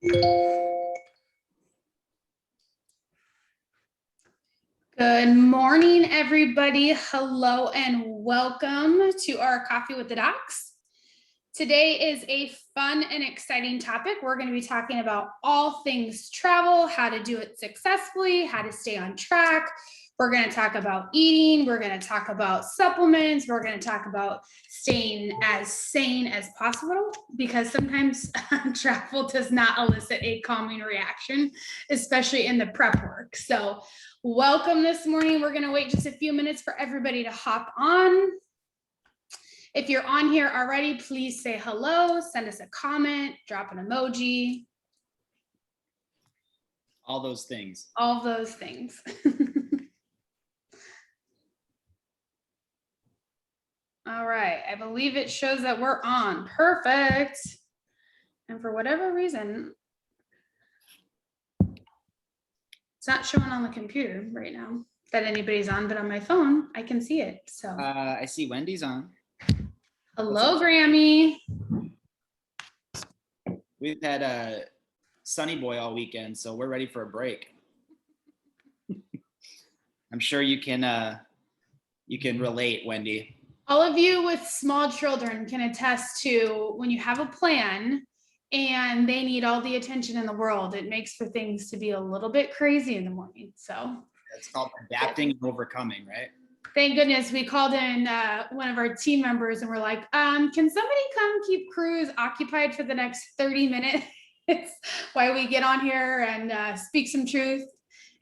Good morning, everybody. Hello and welcome to our Coffee with the Docs. Today is a fun and exciting topic. We're going to be talking about all things travel, how to do it successfully, how to stay on track. We're going to talk about eating. We're going to talk about supplements. We're going to talk about staying as sane as possible, because sometimes travel does not elicit a calming reaction, especially in the prep work. So welcome this morning. We're going to wait just a few minutes for everybody to hop on. If you're on here already, please say hello, send us a comment, drop an emoji. All those things. All those things. All right, I believe it shows that we're on. Perfect. And for whatever reason, it's not showing on the computer right now that anybody's on, but on my phone, I can see it. So I see Wendy's on. hello, Grammy. We've had a Sunny Boy all weekend, so we're ready for a break. I'm sure you can relate, Wendy. All of you with small children can attest to when you have a plan and they need all the attention in the world, it makes for things to be a little bit crazy in the morning. So it's called adapting and overcoming, right? Thank goodness we called in one of our team members and we're like, can somebody come keep Cruz occupied for the next 30 minutes while we get on here and speak some truth?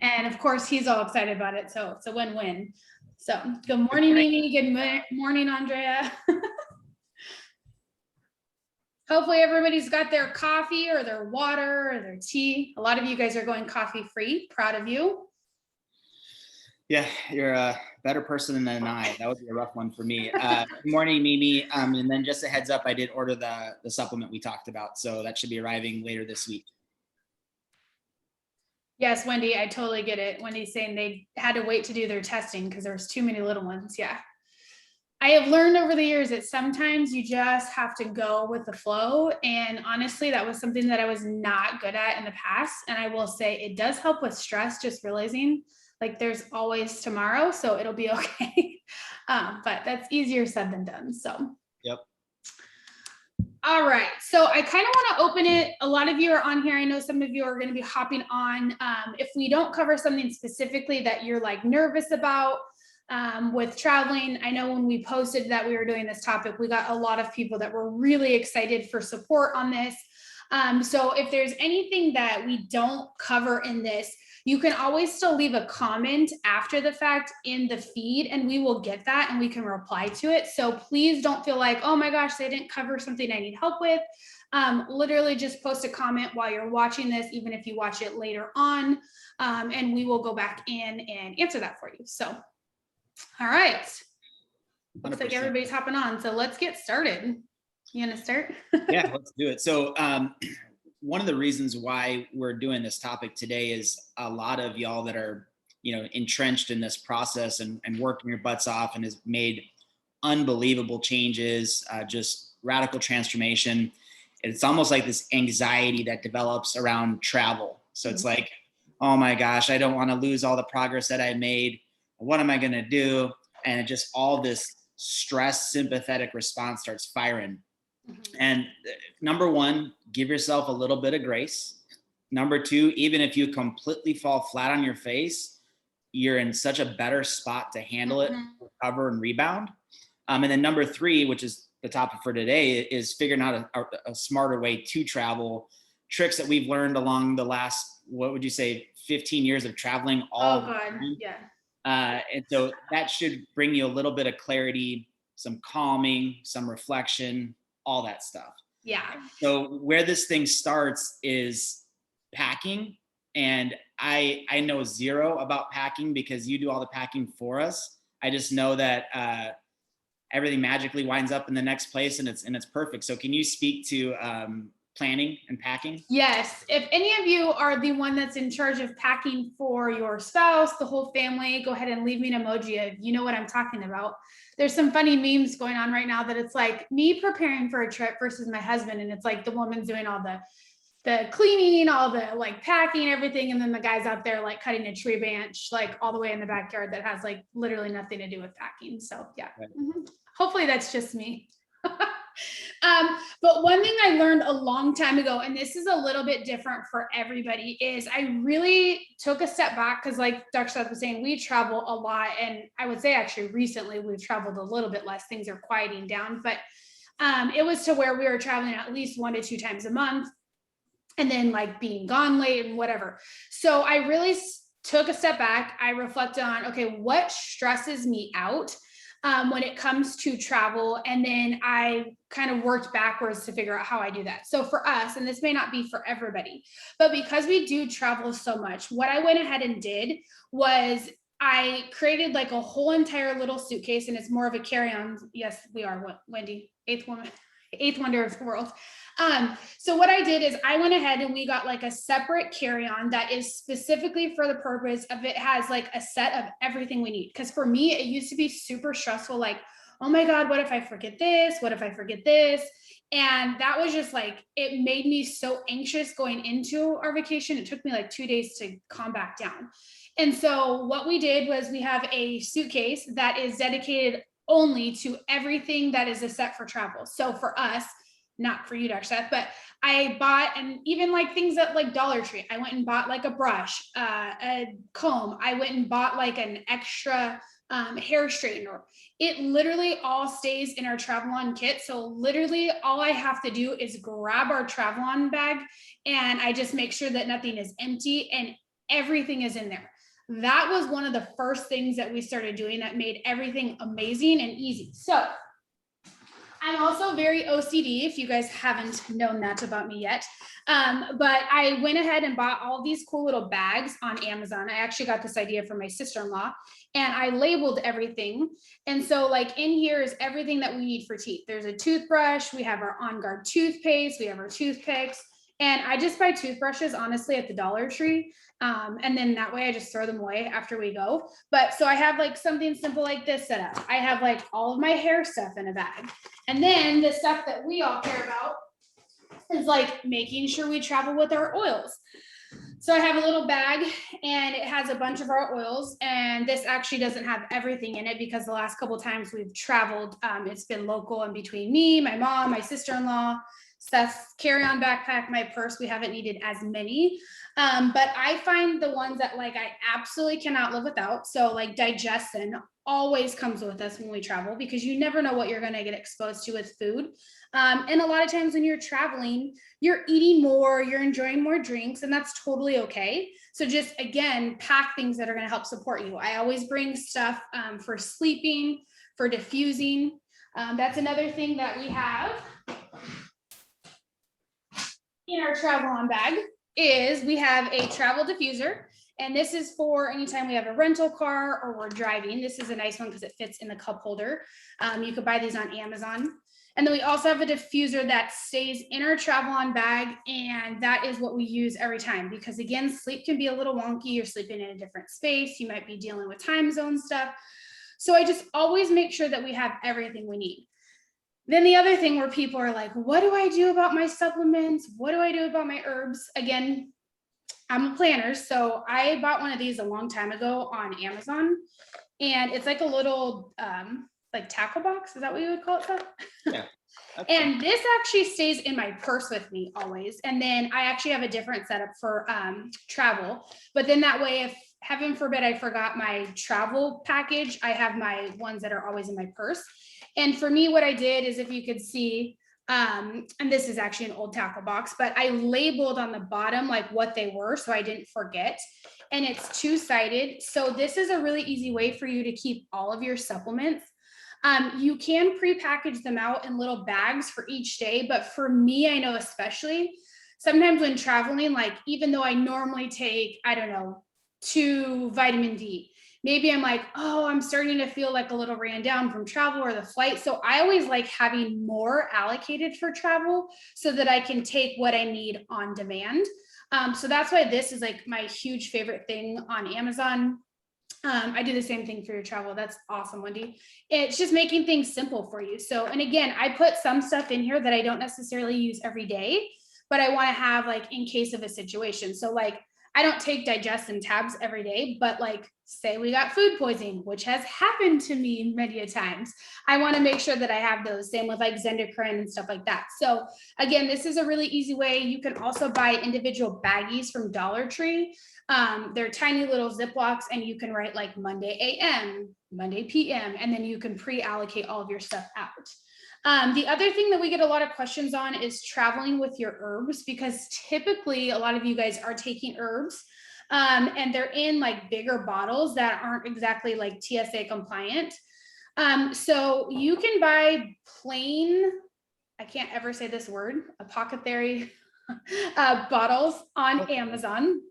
And of course, he's all excited about it. So it's a win-win. So good morning, Mimi. Good morning, Andrea. Hopefully everybody's got their coffee or their water or their tea. A lot of you guys are going coffee free. Proud of you. Yeah, you're a better person than I. That would be a rough one for me. Good morning, Mimi. And then just a heads up, I did order the supplement we talked about. So that should be arriving later this week. Yes, Wendy, I totally get it. Wendy's saying they had to wait to do their testing because there was too many little ones. Yeah. I have learned over the years that sometimes you just have to go with the flow. And honestly, that was something that I was not good at in the past. And I will say it does help with stress, just realizing like there's always tomorrow, so it'll be okay. But that's easier said than done. So. Yep. All right, so I kind of want to open it. A lot of you are on here. I know some of you are going to be hopping on. If we don't cover something specifically that you're like nervous about with traveling, I know when we posted that we were doing this topic, we got a lot of people that were really excited for support on this. So if there's anything that we don't cover in this, you can always still leave a comment after the fact in the feed and we will get that and we can reply to it. So please don't feel like, oh my gosh, they didn't cover something I need help with. Literally just post a comment while you're watching this, even if you watch it later on, and we will go back in and answer that for you. So, all right. Looks 100%. like everybody's hopping on. So let's get started. You gonna start? Yeah, let's do it. So one of the reasons why we're doing this topic today is a lot of y'all that are, entrenched in this process and working your butts off and has made unbelievable changes, just radical transformation. It's almost like this anxiety that develops around travel. So it's like, oh my gosh, I don't want to lose all the progress that I made. What am I going to do? And it just all this stress, sympathetic response starts firing. And number one, give yourself a little bit of grace. Number two, even if you completely fall flat on your face, you're in such a better spot to handle it, recover and rebound. And then number three, which is the topic for today, is figuring out a smarter way to travel. Tricks that we've learned along the last, what would you say, 15 years of traveling all Oh God, yeah. And so that should bring you a little bit of clarity, some calming, some reflection, all that stuff. Yeah. So where this thing starts is packing. And I know zero about packing because you do all the packing for us. I just know that everything magically winds up in the next place and it's perfect. So can you speak to planning and packing? Yes. If any of you are the one that's in charge of packing for your spouse, the whole family, go ahead and leave me an emoji if you know what I'm talking about. There's some funny memes going on right now that it's like me preparing for a trip versus my husband. And it's like the woman's doing all the the cleaning, all the like packing, everything. And then the guy's out there like cutting a tree branch, like all the way in the backyard that has like literally nothing to do with packing. So yeah, Right. Hopefully that's just me. But one thing I learned a long time ago, and this is a little bit different for everybody, is I really took a step back because like Dr. Seth was saying, we travel a lot. And I would say actually recently we've traveled a little bit less, things are quieting down, but it was to where we were traveling at least 1 to 2 times a month and then like being gone late and whatever. So I really took a step back. I reflected on, okay, what stresses me out when it comes to travel? And then I kind of worked backwards to figure out how I do that. So for us, and this may not be for everybody, but because we do travel so much, what I went ahead and did was I created like a whole entire little suitcase, and it's more of a carry-on. Yes, we are, what, Wendy, eighth wonder of the world. So what I did is I went ahead and we got like a separate carry-on that is specifically for the purpose of, it has like a set of everything we need. Because for me, it used to be super stressful. Like, oh my God, what if I forget this? What if I forget this? And that was just like, it made me so anxious going into our vacation. It took me like 2 days to calm back down. And so what we did was we have a suitcase that is dedicated only to everything that is a set for travel. So for us, not for you, Dr. Seth, but I bought, and even like things at like Dollar Tree, I went and bought like a brush, a comb. I went and bought like an extra hair straightener. It literally all stays in our travel-on kit. So literally all I have to do is grab our travel-on bag, and I just make sure that nothing is empty and everything is in there. That was one of the first things that we started doing that made everything amazing and easy. So I'm also very OCD, if you guys haven't known that about me yet. But I went ahead and bought all these cool little bags on Amazon. I actually got this idea from my sister-in-law, and I labeled everything. And so like in here is everything that we need for teeth. There's a toothbrush, we have our On Guard toothpaste, we have our toothpicks. And I just buy toothbrushes, honestly, at the Dollar Tree. And then that way I just throw them away after we go. But so I have like something simple like this set up. I have like all of my hair stuff in a bag. And then the stuff that we all care about is like making sure we travel with our oils. So I have a little bag and it has a bunch of our oils, and this actually doesn't have everything in it because the last couple of times we've traveled, it's been local, and between me, my mom, my sister-in-law, Seth's carry-on backpack, my purse, we haven't needed as many. But I find the ones that like I absolutely cannot live without. So like Digestin always comes with us when we travel, because you never know what you're going to get exposed to with food. And a lot of times when you're traveling, you're eating more, you're enjoying more drinks, and that's totally okay. So just again, pack things that are going to help support you. I always bring stuff for sleeping, for diffusing. That's another thing that we have in our travel-on bag is we have a travel diffuser. And this is for anytime we have a rental car or we're driving. This is a nice one because it fits in the cup holder. You could buy these on Amazon. And then we also have a diffuser that stays in our travel-on bag. And that is what we use every time, because again, sleep can be a little wonky. You're sleeping in a different space. You might be dealing with time zone stuff. So I just always make sure that we have everything we need. Then the other thing where people are like, what do I do about my supplements? What do I do about my herbs? Again, I'm a planner. So I bought one of these a long time ago on Amazon, and it's like a little like tackle box. Is that what you would call it? Yeah. And this actually stays in my purse with me always. And then I actually have a different setup for travel. But then that way, if heaven forbid I forgot my travel package, I have my ones that are always in my purse. And for me, what I did is, if you could see, and this is actually an old tackle box, but I labeled on the bottom like what they were so I didn't forget. And it's two-sided. So this is a really easy way for you to keep all of your supplements. You can pre-package them out in little bags for each day. But for me, I know especially sometimes when traveling, like even though I normally take, I don't know, 2 vitamin D, maybe I'm like, oh, I'm starting to feel like a little ran down from travel or the flight. So I always like having more allocated for travel so that I can take what I need on demand. So that's why this is like my huge favorite thing on Amazon. I do the same thing for your travel. That's awesome, Wendy. It's just making things simple for you. So, and again, I put some stuff in here that I don't necessarily use every day, but I want to have like in case of a situation. So like I don't take digestion tabs every day, but like say we got food poisoning, which has happened to me many a times. I want to make sure that I have those. Same with like Zendocrine and stuff like that. So again, this is a really easy way. You can also buy individual baggies from Dollar Tree. They're tiny little Ziplocs, and you can write like Monday AM, Monday PM, and then you can pre-allocate all of your stuff out. The other thing that we get a lot of questions on is traveling with your herbs, because typically a lot of you guys are taking herbs and they're in like bigger bottles that aren't exactly like TSA compliant. So you can buy plain, I can't ever say this word, apothecary bottles on Amazon.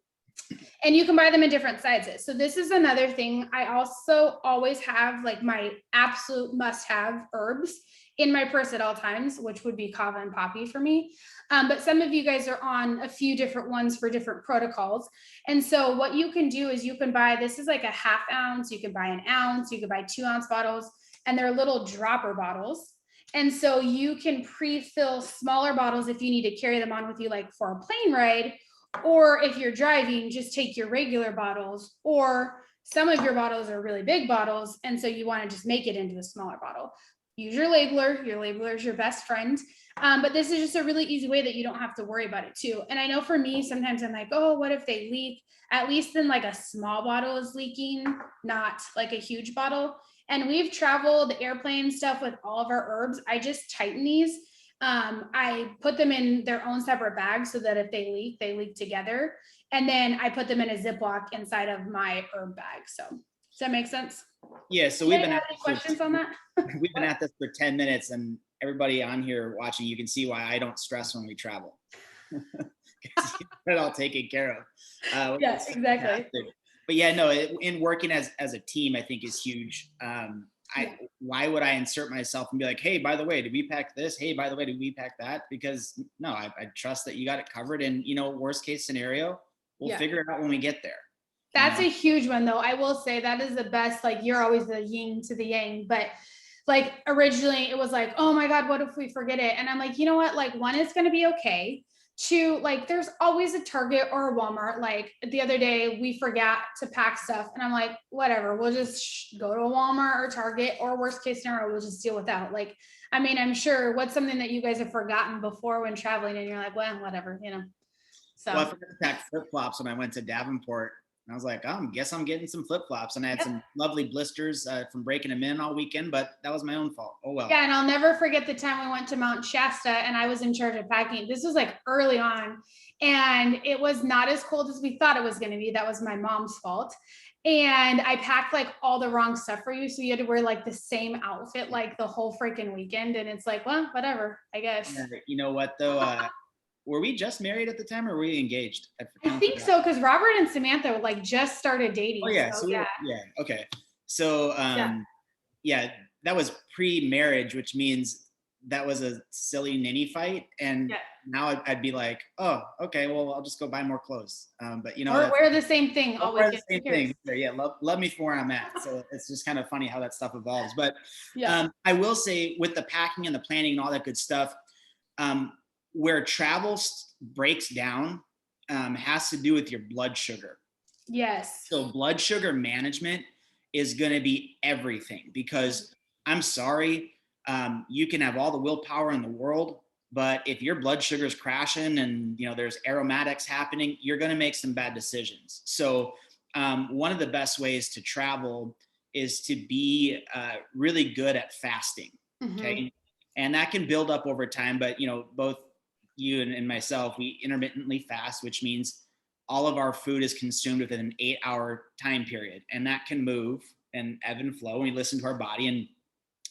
And you can buy them in different sizes. So this is another thing. I also always have like my absolute must-have herbs in my purse at all times, which would be kava and poppy for me. But some of you guys are on a few different ones for different protocols. And so what you can do is you can buy, this is like a ½ ounce, you can buy an ounce, you can buy 2 ounce bottles, and they're little dropper bottles. And so you can pre-fill smaller bottles if you need to carry them on with you, like for a plane ride, or if you're driving, just take your regular bottles, or some of your bottles are really big bottles. And so you want to just make it into a smaller bottle. Use your labeler. Your labeler is your best friend. But this is just a really easy way that you don't have to worry about it too. And I know for me, sometimes I'm like, oh, what if they leak? At least then like a small bottle is leaking, not like a huge bottle. And we've traveled airplane stuff with all of our herbs. I just tighten these. I put them in their own separate bags so that if they leak together. And then I put them in a Ziploc inside of my herb bag. So does that make sense? Yeah. So we've been at any questions on that? We've been at this for 10 minutes, and everybody on here watching, you can see why I don't stress when we travel. It all taken care of. Yes, exactly. But yeah, no, in working as a team, I think is huge. Why would I insert myself and be like, hey, by the way, did we pack this? Hey, by the way, did we pack that? Because no, I trust that you got it covered. And worst case scenario, we'll figure it out when we get there. That's a huge one though. I will say that is the best. Like you're always the yin to the yang, but like originally it was like, oh my God, what if we forget it? And I'm like, you know what? Like one, it's going to be okay. Two, like there's always a Target or a Walmart. Like the other day we forgot to pack stuff and I'm like, whatever, we'll just go to a Walmart or Target, or worst case scenario, we'll just deal with that. Like, I mean, I'm sure what's something that you guys have forgotten before when traveling and you're like, well, whatever, So well, I forgot to pack flip-flops when I went to Davenport. And I was like, oh, I guess I'm getting some flip-flops. And I had some lovely blisters from breaking them in all weekend, but that was my own fault. Oh, well. Yeah, and I'll never forget the time we went to Mount Shasta and I was in charge of packing. This was like early on, and it was not as cold as we thought it was going to be. That was my mom's fault. And I packed like all the wrong stuff for you. So you had to wear like the same outfit like the whole freaking weekend. And it's like, well, whatever, I guess. Yeah, you know what, though? Were we just married at the time, or were we engaged? I think so, because Robert and Samantha like just started dating. Oh yeah, so yeah, okay. So yeah, that was pre-marriage, which means that was a silly ninny fight, and now I'd be like, oh, okay, well, I'll just go buy more clothes. But or wear the same thing. Wear the same thing. Yeah, love me for where I'm at. So it's just kind of funny how that stuff evolves. But I will say, with the packing and the planning and all that good stuff, where travel breaks down has to do with your blood sugar. Yes. So blood sugar management is going to be everything, because I'm sorry, you can have all the willpower in the world, but if your blood sugar is crashing and there's aromatics happening, you're going to make some bad decisions. So one of the best ways to travel is to be really good at fasting. Okay. And that can build up over time, but both you and myself, we intermittently fast, which means all of our food is consumed within an 8-hour time period. And that can move and ebb and flow. We listen to our body. And,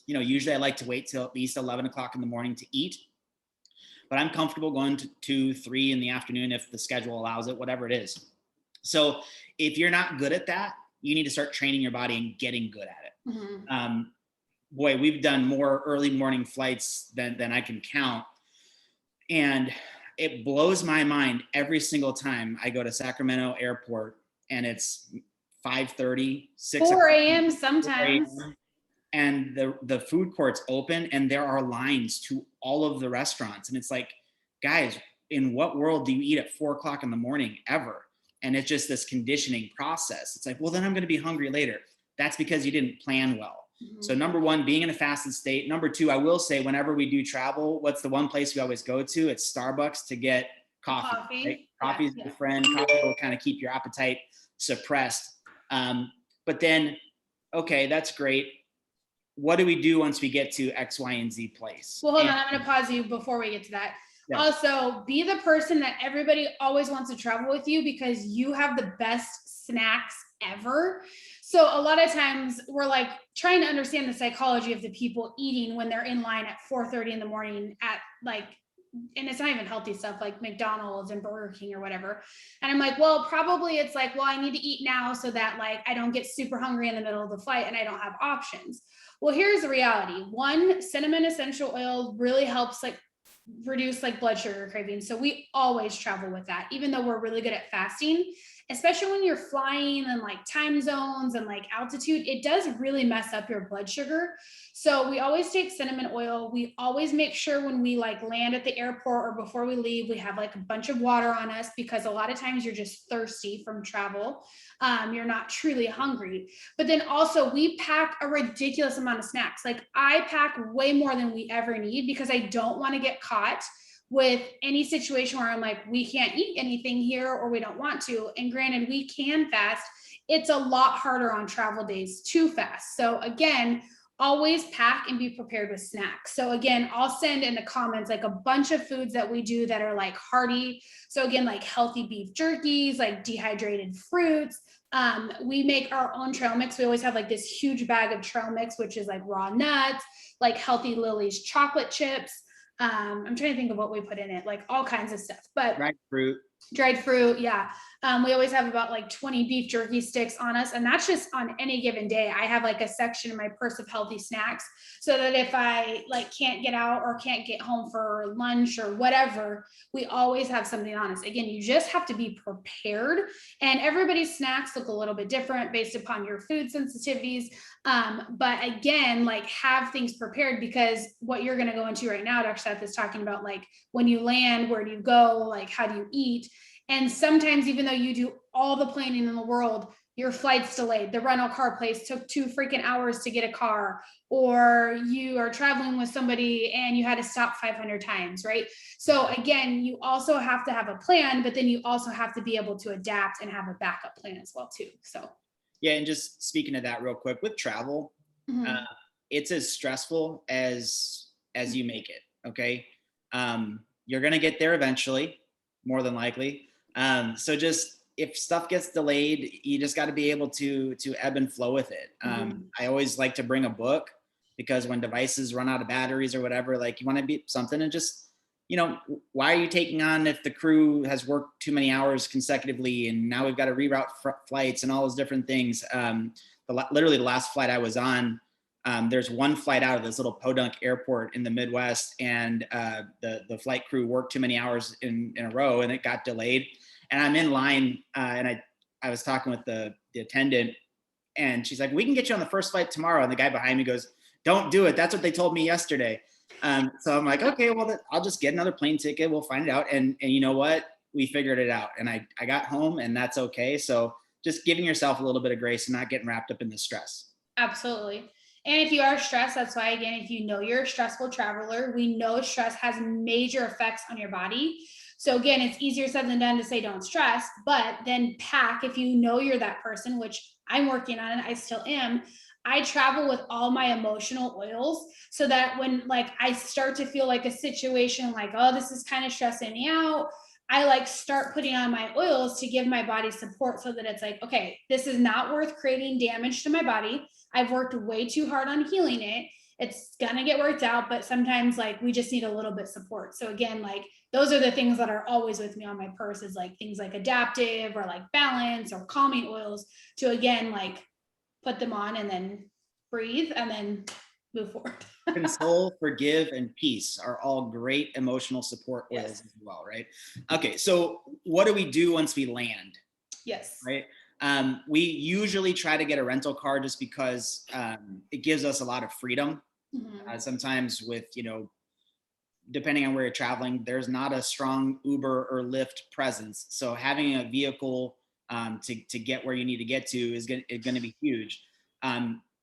usually I like to wait till at least 11 o'clock in the morning to eat, but I'm comfortable going to 2, 3 in the afternoon if the schedule allows it, whatever it is. So if you're not good at that, you need to start training your body and getting good at it. Boy, we've done more early morning flights than I can count. And it blows my mind every single time I go to Sacramento Airport and it's 5:30, 6 4 a.m. sometimes. 4 a.m., and the food court's open and there are lines to all of the restaurants. And it's like, guys, in what world do you eat at 4 o'clock in the morning ever? And it's just this conditioning process. It's like, well, then I'm going to be hungry later. That's because you didn't plan well. So number one, being in a fasted state. Number two, I will say, whenever we do travel, what's the one place we always go to? It's Starbucks to get coffee. Right? Coffee is your friend. Coffee will kind of keep your appetite suppressed. But then, okay, that's great. What do we do once we get to X, Y, and Z place? Well, hold on. I'm going to pause you before we get to that. Yeah. Also, be the person that everybody always wants to travel with you because you have the best snacks ever. So a lot of times we're like trying to understand the psychology of the people eating when they're in line at 4:30 in the morning at like, and it's not even healthy stuff like McDonald's and Burger King or whatever. And I'm like, well, probably it's like, well, I need to eat now so that like I don't get super hungry in the middle of the flight and I don't have options. Well, here's the reality. One, cinnamon essential oil really helps like reduce like blood sugar cravings. So we always travel with that, even though we're really good at fasting, especially when you're flying and like time zones and like altitude, it does really mess up your blood sugar. So we always take cinnamon oil. We always make sure when we like land at the airport or before we leave, we have like a bunch of water on us because a lot of times you're just thirsty from travel. You're not truly hungry. But then also we pack a ridiculous amount of snacks. Like I pack way more than we ever need because I don't want to get caught with any situation where I'm like, we can't eat anything here or we don't want to. And granted, we can fast. It's a lot harder on travel days to fast. So again, always pack and be prepared with snacks. So again, I'll send in the comments like a bunch of foods that we do that are like hearty. So again, like healthy beef jerkies, like dehydrated fruits. We make our own trail mix. We always have like this huge bag of trail mix, which is like raw nuts, like Healthy Lily's chocolate chips. I'm trying to think of what we put in it, like all kinds of stuff, but dried fruit. Yeah. We always have about like 20 beef jerky sticks on us. And that's just on any given day. I have like a section in my purse of healthy snacks so that if I like can't get out or can't get home for lunch or whatever, we always have something on us. Again, you just have to be prepared, and everybody's snacks look a little bit different based upon your food sensitivities. But again, like have things prepared, because what you're going to go into right now, Dr. Seth is talking about like when you land, where do you go? Like, how do you eat? And sometimes even though you do all the planning in the world, your flight's delayed. The rental car place took 2 freaking hours to get a car, or you are traveling with somebody and you had to stop 500 times, right? So again, you also have to have a plan, but then you also have to be able to adapt and have a backup plan as well too. So yeah, and just speaking of that real quick, with travel, it's as stressful as you make it. Okay, you're gonna get there eventually, more than likely. So just if stuff gets delayed, you just got to be able to ebb and flow with it. I always like to bring a book, because when devices run out of batteries or whatever, like you want to be something and just, you know, why are you taking on if the crew has worked too many hours consecutively and now we've got to reroute flights and all those different things. Literally the last flight I was on, there's one flight out of this little Podunk airport in the Midwest, and the flight crew worked too many hours in a row and it got delayed. And I'm in line, and I was talking with the attendant, and she's like, "We can get you on the first flight tomorrow." And the guy behind me goes, "Don't do it. That's what they told me yesterday." So I'm like, okay, well, I'll just get another plane ticket. We'll find it out. And you know what? We figured it out, and I got home, and that's okay. So just giving yourself a little bit of grace and not getting wrapped up in the stress. Absolutely. And if you are stressed, that's why, again, if you know you're a stressful traveler, we know stress has major effects on your body. So again, it's easier said than done to say don't stress, but then pack if you know you're that person, which I'm working on it, I still am. I travel with all my emotional oils so that when like I start to feel like a situation like, oh, this is kind of stressing me out, I like start putting on my oils to give my body support so that it's like, okay, this is not worth creating damage to my body. I've worked way too hard on healing it. It's gonna get worked out, but sometimes like we just need a little bit support. So again, like those are the things that are always with me on my purse, is like things like adaptive or like balance or calming oils to again like put them on and then breathe and then move forward. Console, forgive, and peace are all great emotional support oils as well, right? Okay, so what do we do once we land? Yes. Right. We usually try to get a rental car just because it gives us a lot of freedom. Sometimes with, you know, depending on where you're traveling, there's not a strong Uber or Lyft presence. So having a vehicle to get where you need to get to is going to be huge.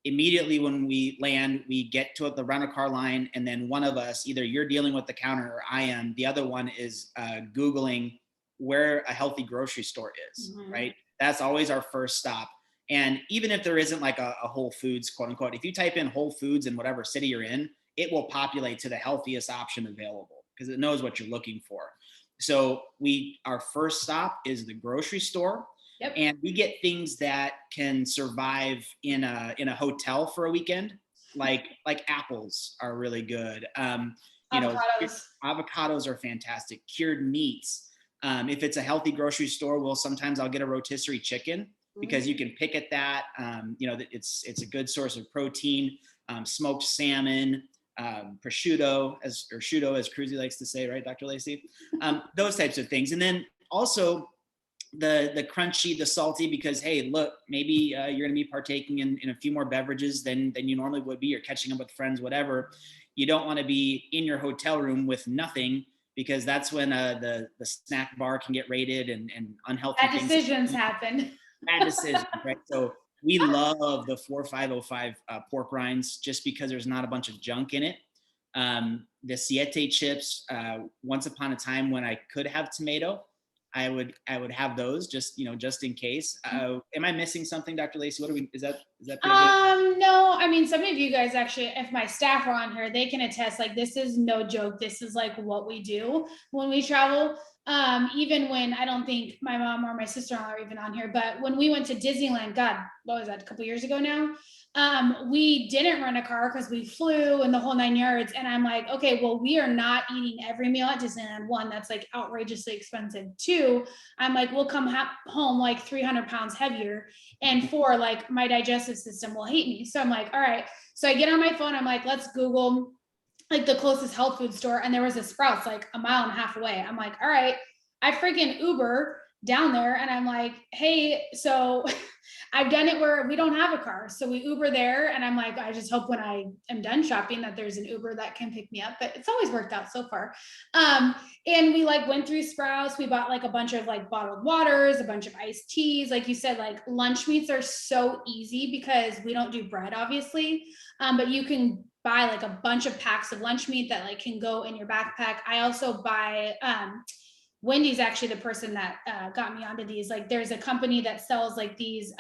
Immediately when we land, we get to the rental car line, and then one of us, either you're dealing with the counter or I am, the other one is Googling where a healthy grocery store is, right? That's always our first stop. And even if there isn't like a Whole Foods, quote unquote, if you type in Whole Foods in whatever city you're in, it will populate to the healthiest option available because it knows what you're looking for. So our first stop is the grocery store. Yep. And we get things that can survive in a hotel for a weekend, like apples are really good. Avocados are fantastic. Cured meats. If it's a healthy grocery store, sometimes I'll get a rotisserie chicken because you can pick at that. It's a good source of protein. Smoked salmon, prosciutto, as Cruzy likes to say, right, Dr. Lacey? Those types of things, and then also the crunchy, the salty, because hey, look, maybe you're going to be partaking in a few more beverages than you normally would be. You're catching up with friends, whatever. You don't want to be in your hotel room with nothing, because that's when the snack bar can get raided and unhealthy bad decisions happen. Bad decisions, right? So we love the 4505 pork rinds just because there's not a bunch of junk in it. The Siete chips, once upon a time when I could have tomato, I would have those just in case. Am I missing something, Dr. Lacey? Is that pretty good? No, I mean, some of you guys actually, if my staff are on here, they can attest, like, this is no joke. This is like what we do when we travel. Even when I don't think my mom or my sister-in-law are even on here, but when we went to Disneyland, God, what was that, a couple years ago now? We didn't rent a car because we flew and the whole 9 yards. And I'm like, okay, well, we are not eating every meal at Disneyland. One, that's like outrageously expensive. Two, I'm like, we'll come home like 300 pounds heavier. And four, like my digestive system will hate me. So I'm like, all right. So I get on my phone. I'm like, let's Google like the closest health food store. And there was a Sprouts like a mile and a half away. I'm like, all right, I freaking Uber down there. And I'm like, hey, so I've done it where we don't have a car. So we Uber there. And I'm like, I just hope when I am done shopping that there's an Uber that can pick me up, but it's always worked out so far. And we like went through Sprouts. We bought like a bunch of like bottled waters, a bunch of iced teas. Like you said, like lunch meats are so easy because we don't do bread, obviously. But you can buy like a bunch of packs of lunch meat that like can go in your backpack. I also buy, Wendy's actually the person that got me onto these. Like there's a company that sells like these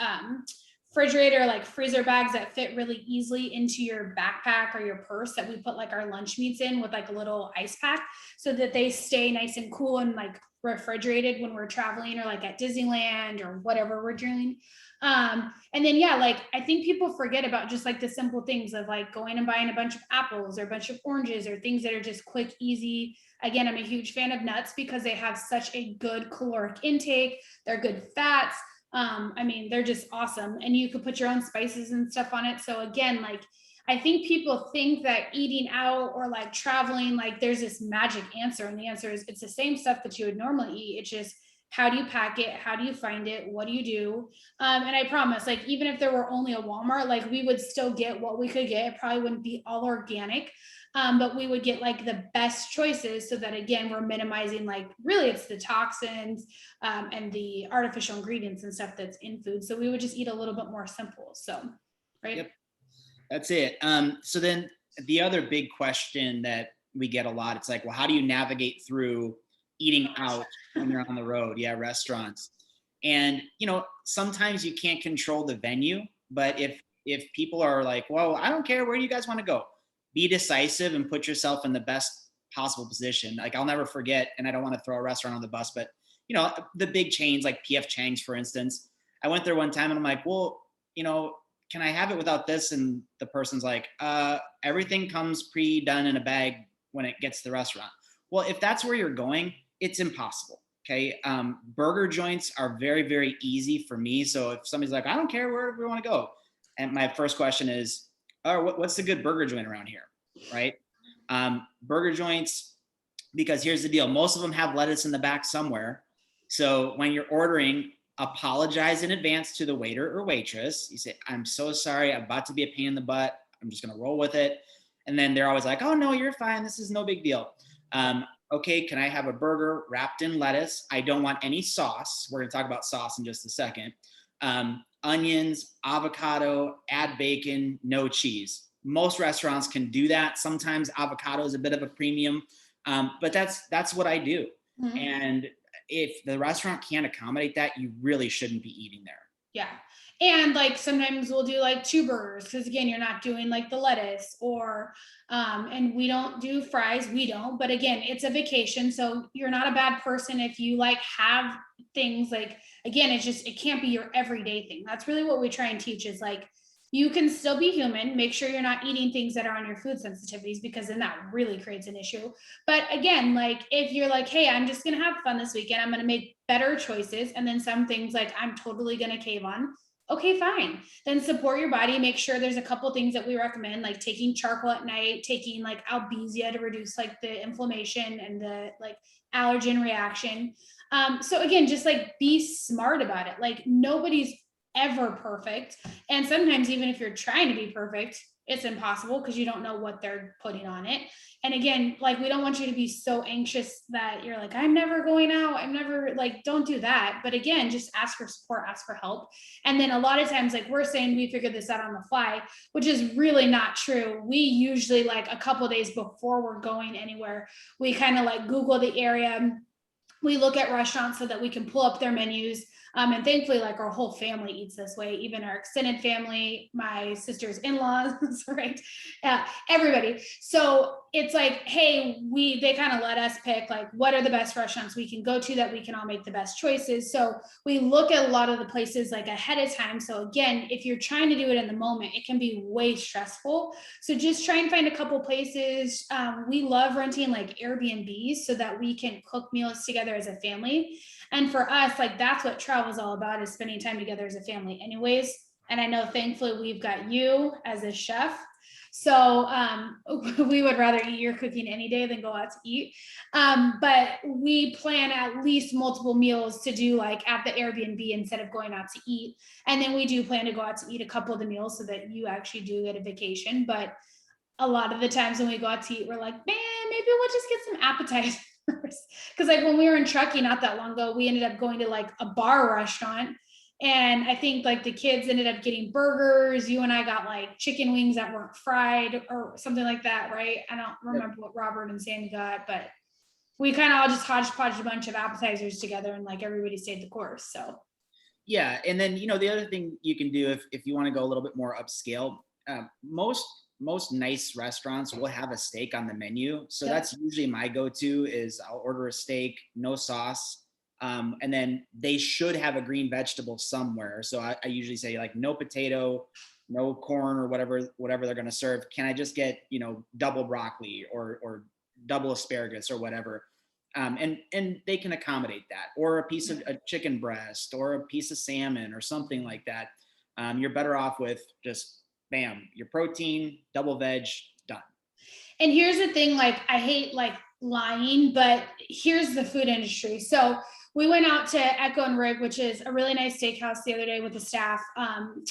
refrigerator, like freezer bags that fit really easily into your backpack or your purse that we put like our lunch meats in with like a little ice pack so that they stay nice and cool and like refrigerated when we're traveling or like at Disneyland or whatever we're doing. And then, yeah, like I think people forget about just like the simple things of like going and buying a bunch of apples or a bunch of oranges or things that are just quick, easy. Again, I'm a huge fan of nuts because they have such a good caloric intake. They're good fats. I mean, they're just awesome. And you could put your own spices and stuff on it. So again, like, I think people think that eating out or like traveling, like there's this magic answer. And the answer is it's the same stuff that you would normally eat. It's just, how do you pack it? How do you find it? What do you do? And I promise, like, even if there were only a Walmart, like we would still get what we could get. It probably wouldn't be all organic, but we would get like the best choices so that, again, we're minimizing, like, really it's the toxins and the artificial ingredients and stuff that's in food. So we would just eat a little bit more simple. So, right. Yep. That's it. So then the other big question that we get a lot, it's like, well, how do you navigate through eating out when you're on the road? Yeah, restaurants. And, sometimes you can't control the venue, but if people are like, well, I don't care, where do you guys want to go? Be decisive and put yourself in the best possible position. Like, I'll never forget, and I don't want to throw a restaurant on the bus, but the big chains like PF Chang's, for instance, I went there one time and I'm like, well, can I have it without this? And the person's like, everything comes pre-done in a bag when it gets to the restaurant. Well, if that's where you're going, it's impossible. Okay. Burger joints are very, very easy for me. So if somebody's like, I don't care where we want to go. And my first question is, what's the good burger joint around here? Right. Burger joints, because here's the deal. Most of them have lettuce in the back somewhere. So when you're ordering, apologize in advance to the waiter or waitress. You say, I'm so sorry. I'm about to be a pain in the butt. I'm just going to roll with it. And then they're always like, oh no, you're fine. This is no big deal. Okay, can I have a burger wrapped in lettuce? I don't want any sauce. We're going to talk about sauce in just a second. Onions, avocado, add bacon, no cheese. Most restaurants can do that. Sometimes avocado is a bit of a premium, but that's what I do. Mhm. And if the restaurant can't accommodate that, you really shouldn't be eating there. Yeah. And like sometimes we'll do like two burgers because again, you're not doing like the lettuce or and we don't do fries, we don't, but again, it's a vacation. So you're not a bad person if you like have things like again, it's just it can't be your everyday thing. That's really what we try and teach is like you can still be human, make sure you're not eating things that are on your food sensitivities because then that really creates an issue. But again, like if you're like, hey, I'm just gonna have fun this weekend, I'm gonna make better choices, and then some things like I'm totally gonna cave on. Okay, fine. Then support your body. Make sure there's a couple things that we recommend, like taking charcoal at night, taking like albizia to reduce like the inflammation and the like allergen reaction. So again, just like be smart about it. Like nobody's ever perfect. And sometimes even if you're trying to be perfect, it's impossible because you don't know what they're putting on it. And again, like we don't want you to be so anxious that you're like, I'm never going out. I'm never like, don't do that. But again, just ask for support, ask for help. And then a lot of times, like we're saying, we figured this out on the fly, which is really not true. We usually like a couple of days before we're going anywhere, we kind of like Google the area, we look at restaurants so that we can pull up their menus. And thankfully, like our whole family eats this way, even our extended family, my sister's in-laws, right? Everybody. So it's like, hey, they kind of let us pick like what are the best restaurants we can go to that we can all make the best choices. So we look at a lot of the places like ahead of time. So again, if you're trying to do it in the moment, it can be way stressful. So just try and find a couple places. We love renting like Airbnbs so that we can cook meals together as a family. And for us, like that's what travel is all about, is spending time together as a family anyways. And I know thankfully we've got you as a chef. So we would rather eat your cooking any day than go out to eat. But we plan at least multiple meals to do like at the Airbnb instead of going out to eat. And then we do plan to go out to eat a couple of the meals so that you actually do get a vacation. But a lot of the times when we go out to eat, we're like, man, maybe we'll just get some appetizers. Because like when we were in Truckee not that long ago, we ended up going to like a bar restaurant. And I think like the kids ended up getting burgers. You and I got like chicken wings that weren't fried or something like that, right? I don't remember what Robert and Sammy got, but we kind of all just hodgepodge a bunch of appetizers together and like everybody stayed the course. So Yeah, and then the other thing you can do if you want to go a little bit more upscale, most nice restaurants will have a steak on the menu. So yep. that's usually my go-to is I'll order a steak, no sauce, and then they should have a green vegetable somewhere. So I usually say like no potato, no corn or whatever they're going to serve. Can I just get double broccoli or double asparagus or whatever? And they can accommodate that, or a piece of a chicken breast or a piece of salmon or something like that. You're better off with just bam, your protein, double veg, done. And here's the thing, like I hate like lying, but here's the food industry. So we went out to Echo and Rig, which is a really nice steakhouse the other day with the staff,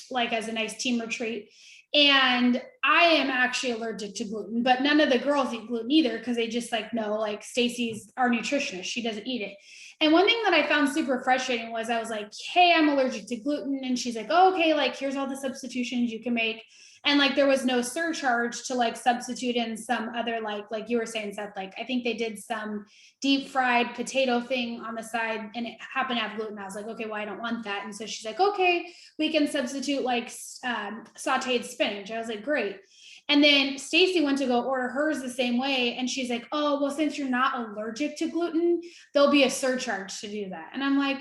like as a nice team retreat. And I am actually allergic to gluten, but none of the girls eat gluten either because they just like know, like Stacy's our nutritionist, she doesn't eat it. And one thing that I found super frustrating was I was like, hey, I'm allergic to gluten. And she's like, oh, okay, like here's all the substitutions you can make. And like there was no surcharge to like substitute in some other like you were saying, Seth, like I think they did some deep fried potato thing on the side and it happened to have gluten. I was like, okay, well, I don't want that. And so she's like, okay, we can substitute like sauteed spinach. I was like, great. And then Stacy went to go order hers the same way. And she's like, oh, well, since you're not allergic to gluten, there'll be a surcharge to do that. And I'm like,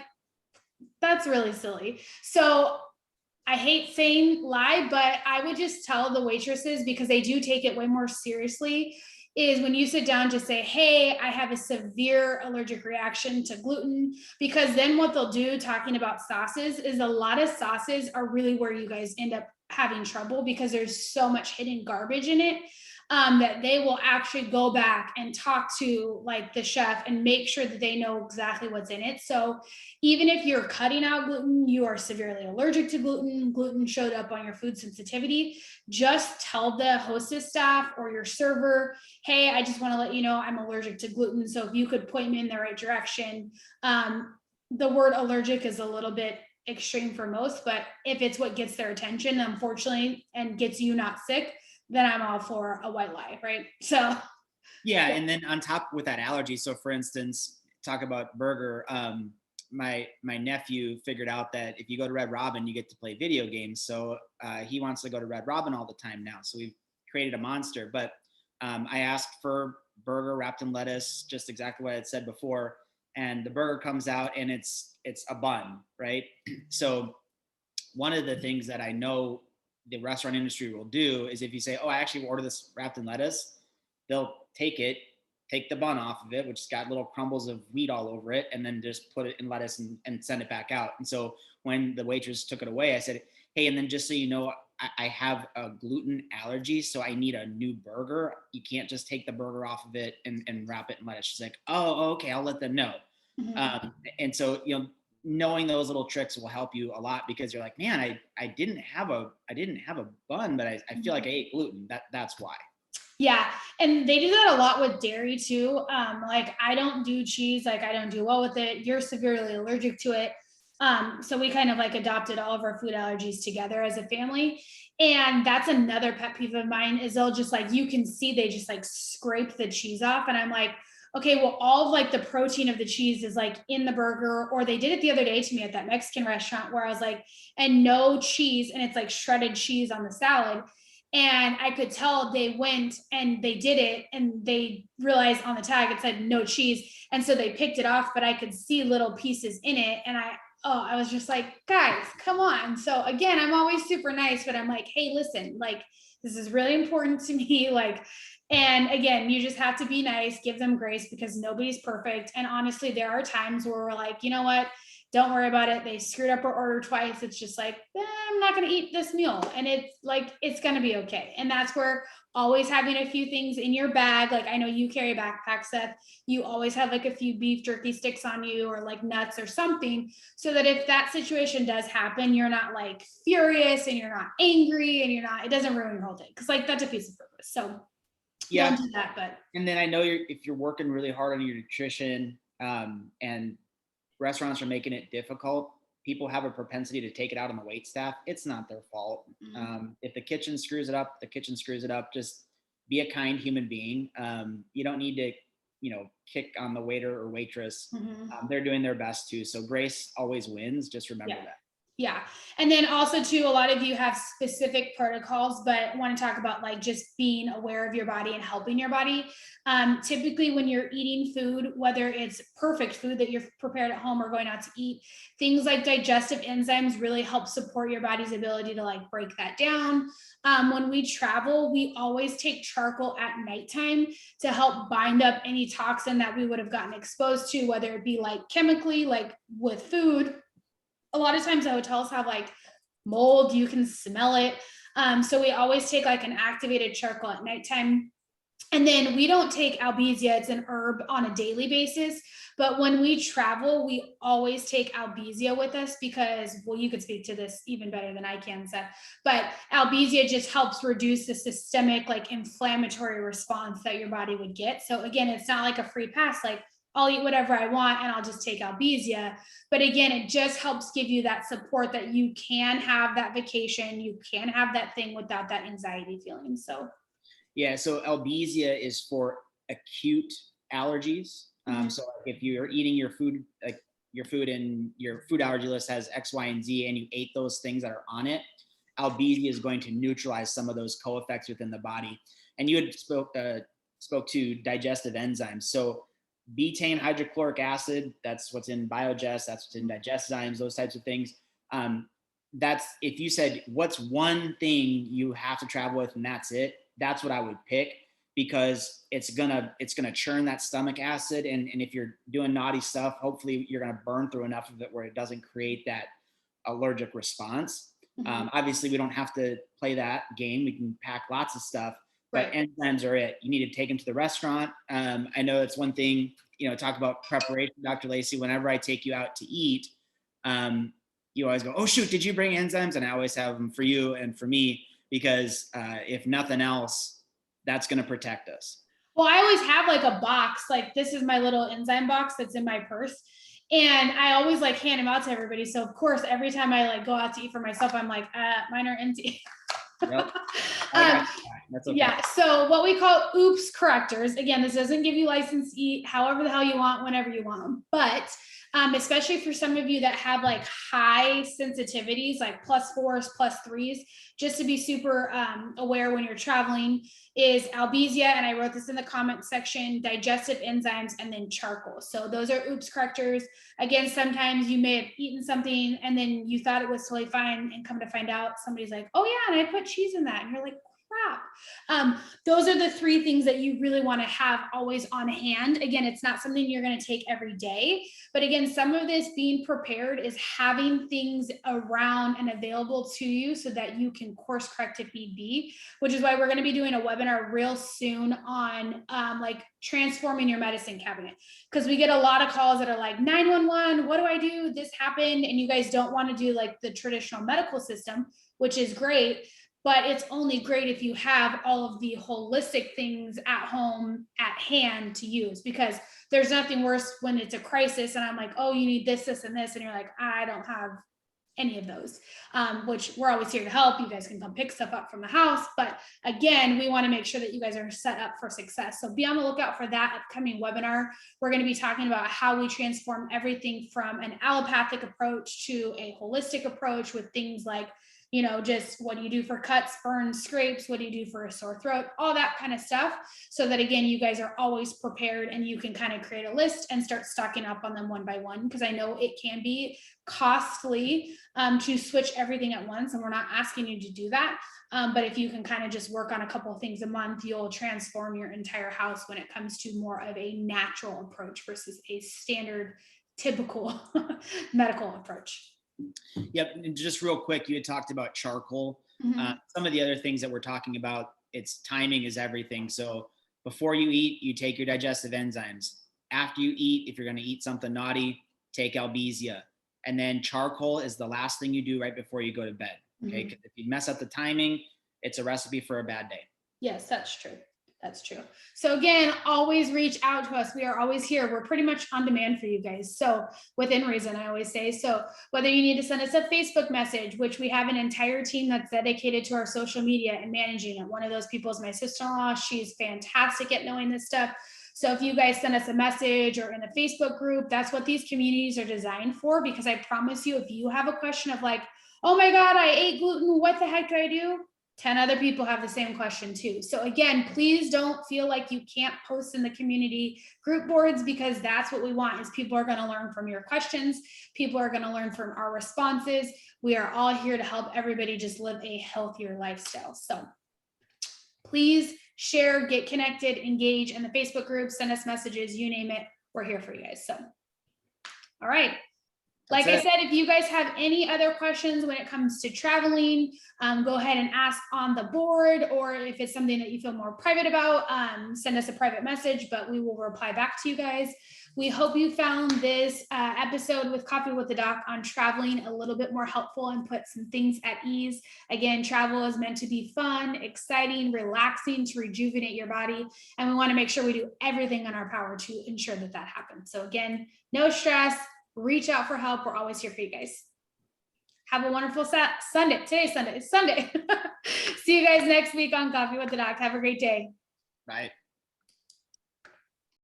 that's really silly. So I hate saying lie, but I would just tell the waitresses, because they do take it way more seriously, is when you sit down to say, hey, I have a severe allergic reaction to gluten, because then what they'll do, talking about sauces, is a lot of sauces are really where you guys end up having trouble because there's so much hidden garbage in it. that they will actually go back and talk to like the chef and make sure that they know exactly what's in it. So even if you're cutting out gluten, you are severely allergic to gluten, gluten showed up on your food sensitivity, just tell the hostess staff or your server, hey, I just want to let you know I'm allergic to gluten. So if you could point me in the right direction. The word allergic is a little bit extreme for most, but if it's what gets their attention, unfortunately, and gets you not sick, then I'm all for a white lie, right? So Yeah, and then on top with that allergy, so for instance, talk about burger. My nephew figured out that if you go to Red Robin, you get to play video games. So he wants to go to Red Robin all the time now. So we've created a monster. But I asked for burger wrapped in lettuce, just exactly what I had said before, and the burger comes out and it's a bun, right? So one of the things that I know the restaurant industry will do is if you say, "Oh, I actually order this wrapped in lettuce," they'll take the bun off of it, which has got little crumbles of wheat all over it, and then just put it in lettuce and send it back out. And so when the waitress took it away, I said, "Hey, and then just so you know, I have a gluten allergy, so I need a new burger. You can't just take the burger off of it and wrap it in lettuce." She's like, "Oh, okay, I'll let them know." mhm. And so, knowing those little tricks will help you a lot because you're like, man, I didn't have a bun, but I feel like I ate gluten. That's why. Yeah, and they do that a lot with dairy too. Like I don't do cheese, like I don't do well with it. You're severely allergic to it. So we kind of like adopted all of our food allergies together as a family. And that's another pet peeve of mine is they'll just like you can see they just like scrape the cheese off. And I'm like, okay, well, all of like the protein of the cheese is like in the burger, or they did it the other day to me at that Mexican restaurant where I was like, and no cheese, and it's like shredded cheese on the salad. And I could tell they went and they did it and they realized on the tag it said no cheese. And so they picked it off, but I could see little pieces in it. And I was just like, guys, come on. So again, I'm always super nice, but I'm like, hey, listen, like, this is really important to me. Like, and again, you just have to be nice, give them grace because nobody's perfect. And honestly, there are times where we're like, you know what? Don't worry about it. They screwed up our order twice. It's just like, I'm not going to eat this meal. And it's like, it's going to be okay. And that's where always having a few things in your bag. Like I know you carry a backpack, Seth. You always have like a few beef jerky sticks on you or like nuts or something. So that if that situation does happen, you're not like furious and you're not angry and it doesn't ruin your whole day. Cause like that defeats the purpose. So Yeah, don't do that. But and then I know if you're working really hard on your nutrition, and restaurants are making it difficult, people have a propensity to take it out on the wait staff. It's not their fault. If the kitchen screws it up, the kitchen screws it up. Just be a kind human being. You don't need to, kick on the waiter or waitress. mhm. They're doing their best too. So grace always wins. Just remember Yeah. that. Yeah. And then also too, a lot of you have specific protocols, but want to talk about like just being aware of your body and helping your body. Typically when you're eating food, whether it's perfect food that you're prepared at home or going out to eat, things like digestive enzymes really help support your body's ability to like break that down. When we travel, we always take charcoal at nighttime to help bind up any toxin that we would have gotten exposed to, whether it be like chemically, like with food. A lot of times the hotels have like mold, you can smell it. So we always take like an activated charcoal at nighttime. And then we don't take albizia, it's an herb on a daily basis. But when we travel, we always take albizia with us because, well, you could speak to this even better than I can, Seth. But albizia just helps reduce the systemic, like inflammatory response that your body would get. So again, it's not like a free pass, like I'll eat whatever I want and I'll just take albizia. But again, it just helps give you that support that you can have that vacation, you can have that thing without that anxiety feeling. So, Yeah. So Albizia is for acute allergies. mhm. So like if you're eating your food, like your food and your food allergy list has X, Y, and Z, and you ate those things that are on it, Albizia is going to neutralize some of those co-effects within the body. And you had spoke to digestive enzymes. So betaine hydrochloric acid, that's what's in Biogest, that's what's in Digestzymes, those types of things. That's if you said what's one thing you have to travel with and that's it, that's what I would pick because it's gonna churn that stomach acid, and if you're doing naughty stuff, hopefully you're gonna burn through enough of it where it doesn't create that allergic response. Mhm. Obviously, we don't have to play that game. We can pack lots of stuff, but Right. enzymes are it. You need to take them to the restaurant. I know that's one thing, talk about preparation, Dr. Lacey. Whenever I take you out to eat, you always go, oh shoot, did you bring enzymes? And I always have them for you and for me, because if nothing else, that's going to protect us. Well, I always have like a box, like this is my little enzyme box that's in my purse. And I always like hand them out to everybody. So of course, every time I like go out to eat for myself, I'm like, mine are empty. Yep. That's okay. Yeah. So what we call oops correctors. Again, this doesn't give you license to eat however the hell you want, whenever you want them. But especially for some of you that have like high sensitivities, like +4s, +3s, just to be super aware when you're traveling, is Albizia, and I wrote this in the comment section, digestive enzymes, and then charcoal. So those are oops correctors. Again, sometimes you may have eaten something and then you thought it was totally fine, and come to find out somebody's like, oh yeah, and I put cheese in that, and you're like, crap. Those are the 3 things that you really want to have always on hand. Again, it's not something you're going to take every day, but again, some of this being prepared is having things around and available to you so that you can course correct if need be, which is why we're going to be doing a webinar real soon on like transforming your medicine cabinet, because we get a lot of calls that are like 911, what do I do? This happened. And you guys don't want to do like the traditional medical system, which is great. But it's only great if you have all of the holistic things at home at hand to use, because there's nothing worse when it's a crisis and I'm like, oh, you need this, this, and this. And you're like, I don't have any of those, which we're always here to help. You guys can come pick stuff up from the house. But again, we want to make sure that you guys are set up for success. So be on the lookout for that upcoming webinar. We're going to be talking about how we transform everything from an allopathic approach to a holistic approach, with things like, just what do you do for cuts, burns, scrapes? What do you do for a sore throat? All that kind of stuff. So that again, you guys are always prepared and you can kind of create a list and start stocking up on them one by one. Because I know it can be costly to switch everything at once. And we're not asking you to do that. But if you can kind of just work on a couple of things a month, you'll transform your entire house when it comes to more of a natural approach versus a standard, typical medical approach. Yep. And just real quick, you had talked about charcoal. Mm-hmm. Some of the other things that we're talking about, it's timing is everything. So before you eat, you take your digestive enzymes. After you eat, if you're going to eat something naughty, take Albizia. And then charcoal is the last thing you do right before you go to bed. Okay. Because if you mess up the timing, it's a recipe for a bad day. Yes, that's true. That's true. So again, always reach out to us. We are always here. We're pretty much on demand for you guys. So within reason, I always say. So whether you need to send us a Facebook message, which we have an entire team that's dedicated to our social media and managing it. One of those people is my sister-in-law. She's fantastic at knowing this stuff. So if you guys send us a message or in the Facebook group, that's what these communities are designed for. Because I promise you, if you have a question of like, oh my God, I ate gluten, what the heck do I do? 10 other people have the same question too. So again, please don't feel like you can't post in the community group boards, because that's what we want, is people are going to learn from your questions. People are going to learn from our responses. We are all here to help everybody just live a healthier lifestyle. So please share, get connected, engage in the Facebook group, send us messages, you name it. We're here for you guys. So, all right. Like I said, if you guys have any other questions when it comes to traveling, go ahead and ask on the board, or if it's something that you feel more private about, send us a private message, but we will reply back to you guys. We hope you found this episode with Coffee with the Doc on traveling a little bit more helpful and put some things at ease. Again, travel is meant to be fun, exciting, relaxing, to rejuvenate your body. And we want to make sure we do everything in our power to ensure that that happens. So again, no stress. Reach out for help. We're always here for you guys. Have a wonderful Sunday. Today's Sunday. It's Sunday. See you guys next week on Coffee with the Doc. Have a great day. Bye.